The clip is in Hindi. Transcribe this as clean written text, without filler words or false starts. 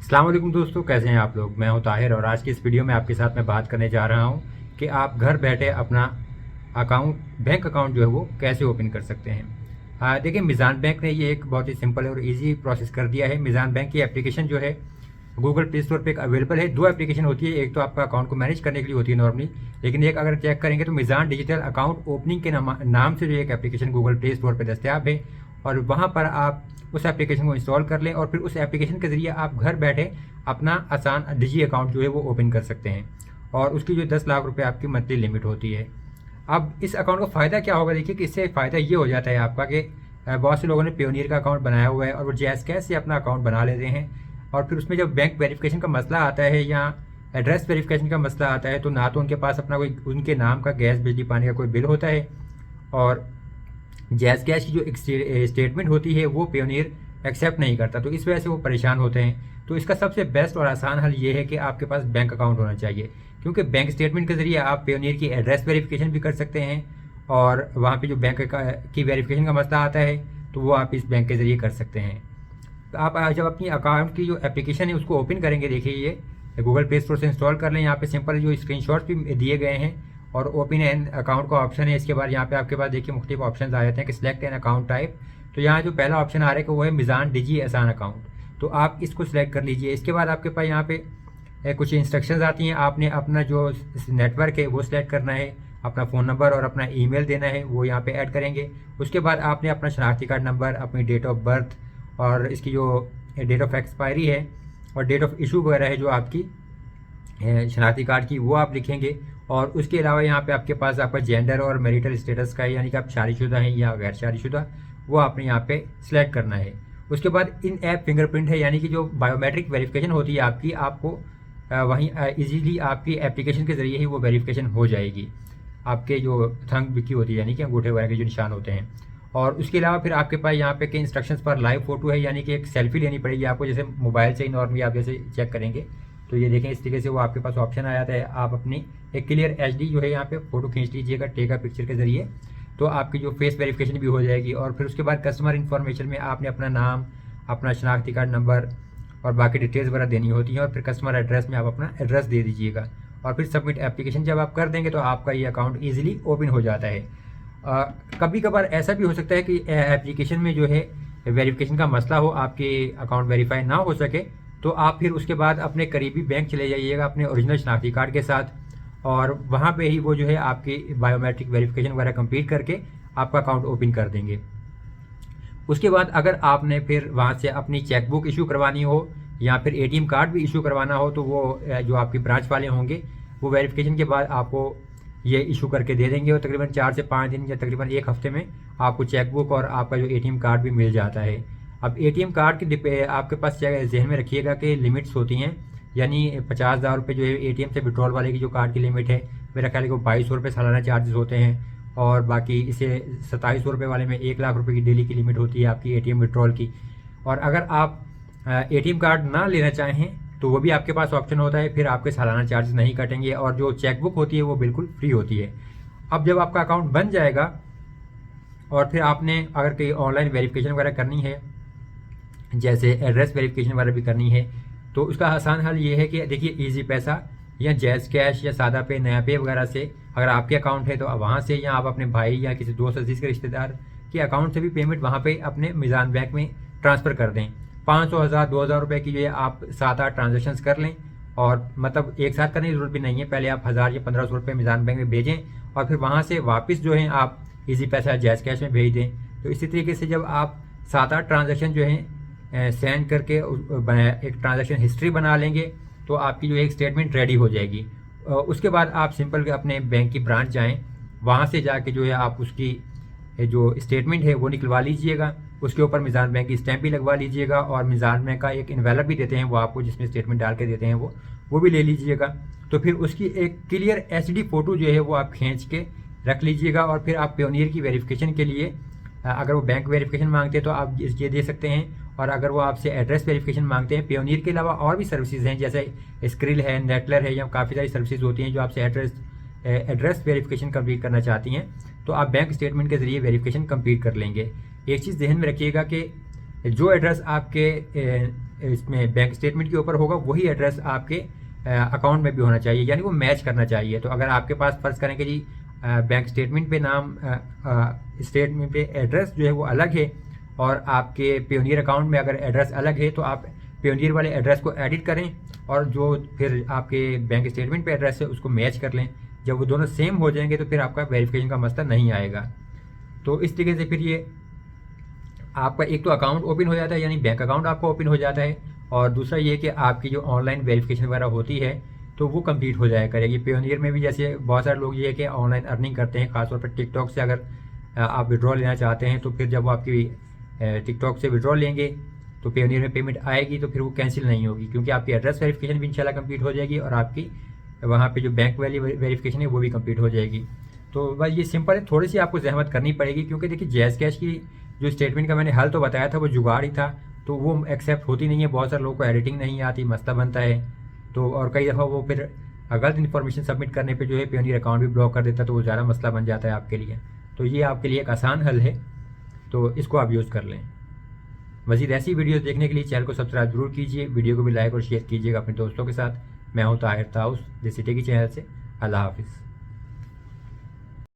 अस्सलाम वालेकुम दोस्तों, कैसे हैं आप लोग। मैं हूं ताहिर और आज की इस वीडियो में आपके साथ मैं बात करने जा रहा हूं कि आप घर बैठे अपना बैंक अकाउंट जो है वो कैसे ओपन कर सकते हैं। देखिए, मिज़ान बैंक ने ये एक बहुत ही सिंपल और इजी प्रोसेस कर दिया है। मिज़ान बैंक की एप्लीकेशन जो है गूगल प्ले स्टोर पे एक अवेलेबल है। दो एप्लीकेशन होती है, एक तो आपका अकाउंट को मैनेज करने के लिए होती है नॉर्मली, लेकिन एक अगर चेक करेंगे तो मिज़ान डिजिटल अकाउंट ओपनिंग के नाम से जो एक एप्लीकेशन गूगल प्ले स्टोर पर दस्तियाब है। और वहाँ पर आप उस एप्लीकेशन को इंस्टॉल कर लें और फिर उस एप्लीकेशन के ज़रिए आप घर बैठे अपना आसान डिजी अकाउंट जो है वो ओपन कर सकते हैं। और उसकी जो 10 लाख रुपए आपकी मंथली लिमिट होती है। अब इस अकाउंट का फ़ायदा क्या होगा, देखिए कि इससे फ़ायदा ये हो जाता है आपका कि बहुत से लोगों ने पेयोनियर का अकाउंट बनाया हुआ है और वो जैज़ कैश से अपना अकाउंट बना लेते हैं। और फिर उसमें जब बैंक वेरिफिकेशन का मसला आता है या एड्रेस वेरिफिकेशन का मसला आता है तो ना तो उनके पास अपना कोई उनके नाम का गैस बिजली पानी का कोई बिल होता है, और जैज़ कैश की जो एक स्टेटमेंट होती है वो पेयोनियर एक्सेप्ट नहीं करता, तो इस वजह से वो परेशान होते हैं। तो इसका सबसे बेस्ट और आसान हल ये है कि आपके पास बैंक अकाउंट होना चाहिए, क्योंकि बैंक स्टेटमेंट के ज़रिए आप पेयोनियर की एड्रेस वेरिफिकेशन भी कर सकते हैं और वहाँ पे जो बैंक की वेरिफिकेशन का मसला आता है तो वो आप इस बैंक के ज़रिए कर सकते हैं। तो आप जब अपनी अकाउंट की जो एप्लीकेशन है उसको ओपन करेंगे, देखिए ये गूगल प्ले स्टोर से इंस्टॉल कर लें। यहाँ पे सिंपल जो स्क्रीनशॉट्स भी दिए गए हैं और ओपन एन अकाउंट का ऑप्शन है। इसके बाद यहाँ पे आपके पास देखिए मुख्तलिफ ऑप्शन आ जाते हैं कि सिलेक्ट एन अकाउंट टाइप। तो यहाँ जो पहला ऑप्शन आ रहा है कि वो है मिज़ान डिजी आसान अकाउंट, तो आप इसको सिलेक्ट कर लीजिए। इसके बाद आपके पास यहाँ पे कुछ इंस्ट्रक्शंस आती हैं। आपने अपना जो नेटवर्क है वो सिलेक्ट करना है, अपना फ़ोन नंबर और अपना ईमेल देना है, वो यहाँ पे ऐड करेंगे। उसके बाद आपने अपना शनाख्ती कार्ड नंबर, अपनी डेट ऑफ बर्थ और इसकी जो डेट ऑफ एक्सपायरी है और डेट ऑफ इशू वगैरह है जो आपकी शनाख्ती कार्ड की, वो आप लिखेंगे। और उसके अलावा यहाँ पे आपके पास आपका जेंडर और मैरिटल स्टेटस का है, यानी कि आप शादीशुदा हैं या गैर शादीशुदा, वो आपने यहाँ पे सिलेक्ट करना है। उसके बाद इन ऐप फिंगरप्रिंट है, यानी कि जो बायोमेट्रिक वेरिफिकेशन होती है आपकी, आपको वहीं इजीली आपकी एप्लीकेशन के ज़रिए ही वो वेरिफिकेशन हो जाएगी। आपके जो थंब की होती है, यानी कि अंगूठे वगैरह के जो निशान होते हैं। और उसके अलावा फिर आपके पास यहाँ पे के इंस्ट्रक्शंस पर लाइव फोटो है, यानी कि एक सेल्फी लेनी पड़ेगी आपको, जैसे मोबाइल से ही नॉर्मली आप जैसे चेक करेंगे तो ये देखें इस तरीके से वो आपके पास ऑप्शन आ जाता है। आप अपनी एक क्लियर एचडी जो है यहाँ पे फोटो खींच लीजिएगा टेक अ पिक्चर के ज़रिए, तो आपकी जो फेस वेरिफिकेशन भी हो जाएगी। और फिर उसके बाद कस्टमर इन्फॉर्मेशन में आपने अपना नाम, अपना शनाख्ती कार्ड नंबर और बाकी डिटेल्स वगैरह देनी होती हैं। और फिर कस्टमर एड्रेस में आप अपना एड्रेस दे दीजिएगा और फिर सबमिट एप्लीकेशन जब आप कर देंगे तो आपका ये अकाउंट ईजिली ओपन हो जाता है। कभी कभार ऐसा भी हो सकता है कि एप्लीकेशन में जो है वेरिफिकेशन का मसला हो, आपके अकाउंट वेरीफाई ना हो सके, तो आप फिर उसके बाद अपने करीबी बैंक चले जाइएगा अपने ओरिजिनल शनाख्ती कार्ड के साथ, और वहाँ पे ही वो जो है आपकी बायोमेट्रिक वेरिफिकेशन वगैरह कंप्लीट करके आपका अकाउंट ओपन कर देंगे। उसके बाद अगर आपने फिर वहाँ से अपनी चेकबुक इशू करवानी हो या फिर एटीएम कार्ड भी इशू करवाना हो, तो वो जो आपकी ब्रांच वाले होंगे वो वेरिफिकेशन के बाद आपको ये इशू करके दे देंगे और तकरीबन 4 से 5 दिन या तकरीबन एक हफ्ते में आपको चेकबुक और आपका जो एटीएम कार्ड भी मिल जाता है। अब एटीएम कार्ड की आपके पास जहन में रखिएगा कि लिमिट्स होती हैं, यानी 50,000 रुपये जो है एटीएम से विड्रॉल वाले की जो कार्ड की लिमिट है, मेरा ख्याल है कि 2200 रुपये सालाना चार्जेस होते हैं। और बाकी इसे 2700 रुपये वाले में 1 लाख रुपये की डेली की लिमिट होती है आपकी एटीएम विड्रॉल की। और अगर आप एटीएम कार्ड ना लेना चाहें तो वो भी आपके पास ऑप्शन होता है, फिर आपके सालाना चार्जेस नहीं कटेंगे और जो चेकबुक होती है वो बिल्कुल फ्री होती है। अब जब आपका अकाउंट बन जाएगा और फिर आपने अगर कहीं ऑनलाइन वेरिफिकेशन वगैरह करनी है, जैसे एड्रेस वेरिफिकेशन वगैरह भी करनी है, तो उसका आसान हल ये है कि देखिए ईजी पैसा या जैज़ कैश या सादा पे, नया पे वगैरह से अगर आपके अकाउंट है तो वहाँ से, या आप अपने भाई या किसी दोस्त अजीज़ के रिश्तेदार के अकाउंट से भी पेमेंट वहाँ पे अपने मिज़ान बैंक में ट्रांसफ़र कर दें। 500, 1000, 2000 रुपये की जो है आप 7-8 ट्रांजेक्शन्स कर लें, और मतलब एक साथ करने की ज़रूरत भी नहीं है। पहले आप 1000 या 1500 रुपये मिज़ान बैंक में भेजें और फिर वहाँ से वापस जो है आप ईजी पैसा जैज़ कैश में भेज दें। तो इसी तरीके से जब आप 7-8 ट्रांजेक्शन जो हैं सेंड करके एक ट्रांजैक्शन हिस्ट्री बना लेंगे तो आपकी जो एक स्टेटमेंट रेडी हो जाएगी। उसके बाद आप सिंपल अपने बैंक की ब्रांच जाएं, वहाँ से जाके जो है आप उसकी जो स्टेटमेंट है वो निकलवा लीजिएगा, उसके ऊपर मिज़ान बैंक की स्टैंप भी लगवा लीजिएगा और मिज़ान बैंक का एक इन्वेलप भी देते हैं वो आपको, जिसमें स्टेटमेंट डाल के देते हैं वो भी ले लीजिएगा। तो फिर उसकी एक क्लियर एचडी फ़ोटो जो है वो आप खींच के रख लीजिएगा। और फिर आप पेयोनियर की वेरिफिकेशन के लिए अगर वो बैंक वेरिफिकेशन मांगते हैं तो आप ये दे सकते हैं, और अगर वो आपसे एड्रेस वेरिफिकेशन मांगते हैं, पेयोनियर के अलावा और भी सर्विसेज हैं जैसे स्क्रिल है, नेटलर है, या काफ़ी सारी सर्विसेज होती हैं जो आपसे एड्रेस वेरिफिकेशन कंप्लीट करना चाहती हैं, तो आप बैंक स्टेटमेंट के ज़रिए वेरिफिकेशन कंप्लीट कर लेंगे। एक चीज़ ध्यान में रखिएगा कि जो एड्रेस आपके इसमें बैंक स्टेटमेंट के ऊपर होगा वही एड्रेस आपके अकाउंट में भी होना चाहिए, यानी वो मैच करना चाहिए। तो अगर आपके पास फ़र्ज़ करें कि जी बैंक स्टेटमेंट पे नाम स्टेटमेंट पे एड्रेस जो है वो अलग है और आपके पेयोनियर अकाउंट में अगर एड्रेस अलग है, तो आप पेयोनियर वाले एड्रेस को एडिट करें और जो फिर आपके बैंक स्टेटमेंट पे एड्रेस है उसको मैच कर लें। जब वो दोनों सेम हो जाएंगे तो फिर आपका वेरिफिकेशन का मसला नहीं आएगा। तो इस तरीके से फिर ये आपका एक तो अकाउंट ओपन हो जाता है, यानी बैंक अकाउंट आपका ओपन हो जाता है, और दूसरा ये कि आपकी जो ऑनलाइन वेरिफिकेशन वगैरह होती है तो वो कंप्लीट हो जाया करेगी। पेयोनियर में भी जैसे बहुत सारे लोग ये है कि ऑनलाइन अर्निंग करते हैं, खासतौर पर टिकटॉक से अगर आप विड्रॉ लेना चाहते हैं तो फिर जब वो आपकी टिकटॉक से विड्रॉ लेंगे तो पेयोनियर में पेमेंट आएगी तो फिर वो कैंसिल नहीं होगी, क्योंकि आपकी एड्रेस वेरिफिकेशन भी इंशाल्लाह कंप्लीट हो जाएगी और आपकी वहाँ पे जो बैंक वाली वेरिफिकेशन है वो भी कंप्लीट हो जाएगी। तो बस ये सिंपल है, थोड़ी सी आपको जहमत करनी पड़ेगी, क्योंकि देखिए जैज़ कैश की जो स्टेटमेंट का मैंने हल तो बताया था वो जुगाड़ ही था, तो वो एक्सेप्ट होती नहीं है। बहुत सारे लोगों को एडिटिंग नहीं आती, मसला बनता है। तो और कई दफ़ा वो फिर गलत इन्फॉर्मेशन सबमिट करने पे जो है पेयोनियर अकाउंट भी ब्लॉक कर देता है, तो वो ज़्यादा मसला बन जाता है आपके लिए। तो ये आपके लिए एक आसान हल है, तो इसको आप यूज़ कर लें। मज़ीद ऐसी वीडियोस देखने के लिए चैनल को सब्सक्राइब जरूर कीजिए, वीडियो को भी लाइक और शेयर कीजिएगा अपने दोस्तों के साथ। मैं हूँ ताहिर ताउस, द सिटी की चैनल से। अल्लाह हाफिज़।